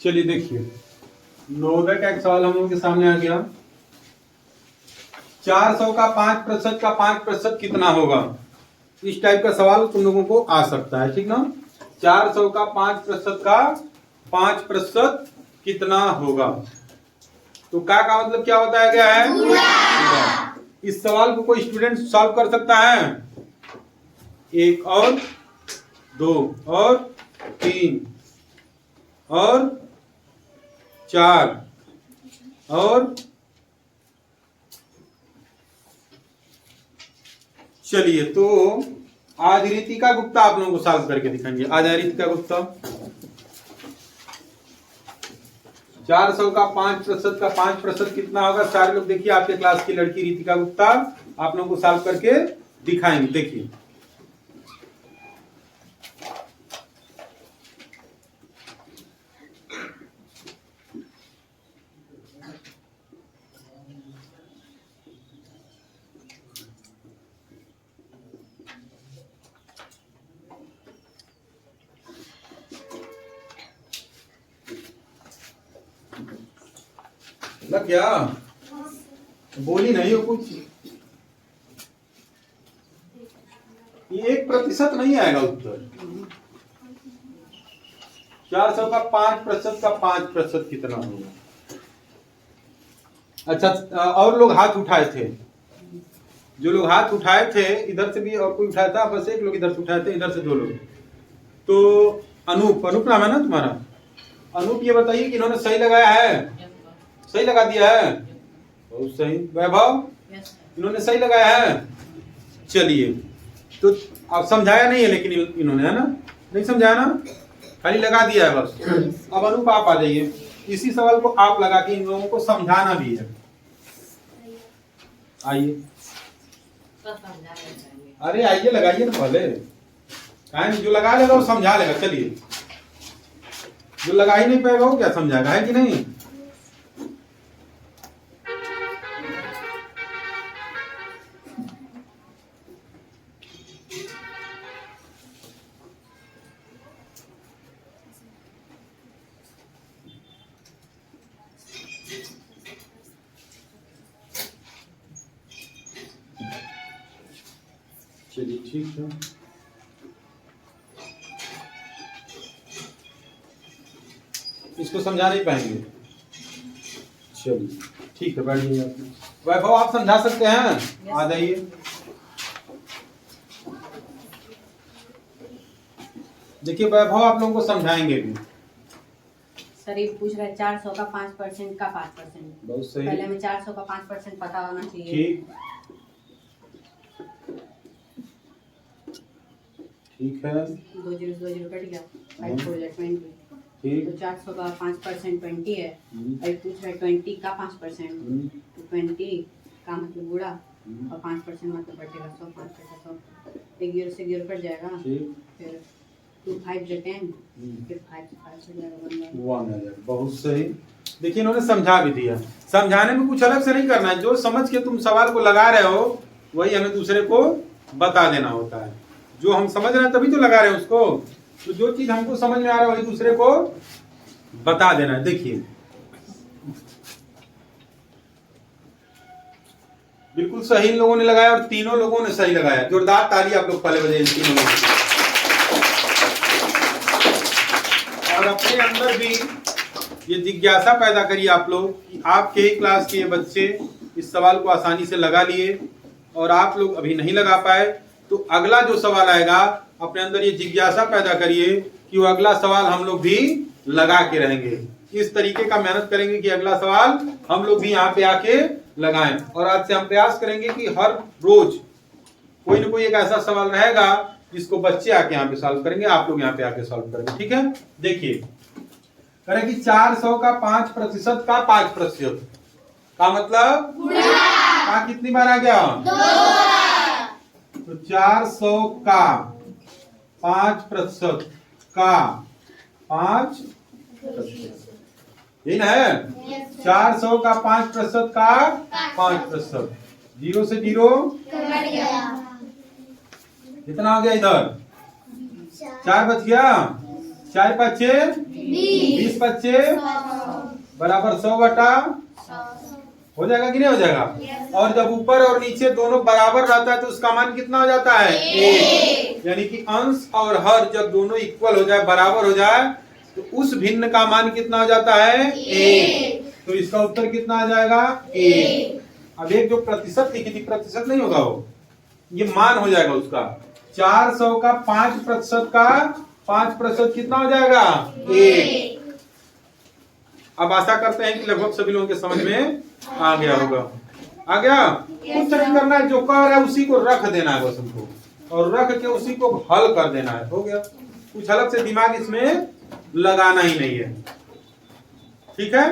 चलिए देखिए, नवोदय का एक सवाल हम लोगों के सामने आ गया। 400 का 5% का 5% कितना होगा? इस टाइप का सवाल तुम लोगों को आ सकता है, ठीक ना। 400 का 5% का 5% कितना होगा? तो का मतलब क्या बताया गया है? इस सवाल को कोई स्टूडेंट सॉल्व कर सकता है? 1 और 2 और 3 और 4 और चलिए, तो आज रितिका गुप्ता आप लोगों को सॉल्व करके दिखाएंगे। आज है रितिका गुप्ता। 400 का 5% का 5% कितना होगा? सारे लोग देखिए, आपके क्लास की लड़की रितिका गुप्ता आप लोगों को सॉल्व करके दिखाएंगे। देखिए, लग गया? बोली नहीं हो कुछ? ये 1% नहीं आएगा उत्तर। 400 का 5% का 5% कितना होगा? अच्छा, और लोग हाथ उठाए थे? जो लोग हाथ उठाए थे, इधर से भी और कोई उठाया था? बस एक लोग इधर से उठाए थे, इधर से 2 लोग। तो अनूप नाम है ना तुम्हारा? अनूप, ये बताइए कि इन्होंने सही लगाया है? सही लगा दिया है? बहुत सही। वैभव, इन्होंने सही लगाया है? चलिए, तो अब समझाया नहीं है लेकिन इन्होंने, है ना? नहीं समझाया ना, खाली लगा दिया है बस। अब अनूप आप आ जाइए, इसी सवाल को आप लगा के इन लोगों को समझाना भी है। आइए, अरे आइए, लगाइए ना पहले। नहीं, जो लगा लेगा वो समझा लेगा। चलिए, जो लगा ही नहीं पाएगा वो क्या समझाएगा, है कि नहीं? चलिए, ठीक है। इसको समझा नहीं पाएंगे? चलिए, ठीक है, बैठ जाइए। वैभव, आप समझा सकते हैं? आ जाइए। देखिए, वैभव आप लोगों को समझाएंगे भी। सर, ये पूछ रहा है 400 का 5% का 5%। बहुत सही। पहले में 400 का 5% पता होना चाहिए। ठीक है। 2 जीरो 2 जीरो कट गया। 5 4 20। ठीक। तो 400 का 5% 20 है। अभी पूछ रहा है 20 का 5%। तो 20 का मतलब गुणा और 5% मतलब बटेगा 100। 5 100, 1 जीरो से 1 जीरो कट जाएगा। फिर 2 5 से 10, फिर 5 से 5 हो जाएगा 1 बहुत सही। देखिए, इन्होंने समझा भी दिया। समझाने में कुछ अलग से नहीं करना है, जो समझ के तुम सवाल को लगा रहे हो वही हमें दूसरे को बता देना होता है। जो हम समझ रहे हैं तभी तो लगा रहे हैं उसको। तो जो चीज हमको समझ में आ रहा है वही दूसरे को बता देना है। देखिए, बिल्कुल सही इन लोगों ने लगाया और तीनों लोगों ने सही लगाया। जोरदार ताली आप लोग पहले बजाइए तीनों लोगों की। और अपने अंदर भी ये जिज्ञासा पैदा करिए आप लोग कि आपके ही क्लास के ये बच्चे इस सवाल को आसानी से लगा लिए और आप लोग अभी नहीं लगा पाए। तो अगला जो सवाल आएगा, अपने अंदर ये जिज्ञासा पैदा करिए कि वो अगला सवाल हम लोग भी लगा के रहेंगे। इस तरीके का मेहनत करेंगे कि अगला सवाल हम लोग भी यहाँ पे आके लगाएं। और आज से हम प्रयास करेंगे कि हर रोज कोई ना कोई एक ऐसा सवाल रहेगा जिसको बच्चे आके यहाँ पे सॉल्व करेंगे, आप लोग यहाँ पे आके सॉल्व करेंगे। ठीक है, देखिए, करें कि 400 का 5% का 5% का मतलब का कितनी बार आ गया? 2। तो 400 का 5% का 5%, यही ना है? 400 का 5% का 5%। 0 से 0 कितना हो गया? इधर 4 बच गया। 4 5 6 20 बच्चे बराबर 100 बटा हो जाएगा कि नहीं हो जाएगा। और जब ऊपर और नीचे दोनों बराबर रहता है तो उसका मान कितना हो जाता है 1। यानी कि अंश और हर जब दोनों इक्वल हो जाए, बराबर हो जाए, तो उस भिन्न का मान कितना हो जाता है 1। तो इसका उत्तर कितना आ जाएगा 1। अब एक जो प्रतिशत लिखी थी, प्रतिशत नहीं होगा वो, ये मान हो जाएगा उसका। 400 का 5% का 5% कितना हो जाएगा 1। अब आशा करते हैं कि लगभग सभी लोगों के समझ में आ गया होगा। आ गया? कुछ नहीं करना है, जो कह रहा है उसी को रख देना है बस हमको, और रख के उसी को हल कर देना है। हो गया, कुछ अलग से दिमाग इसमें लगाना ही नहीं है। ठीक है।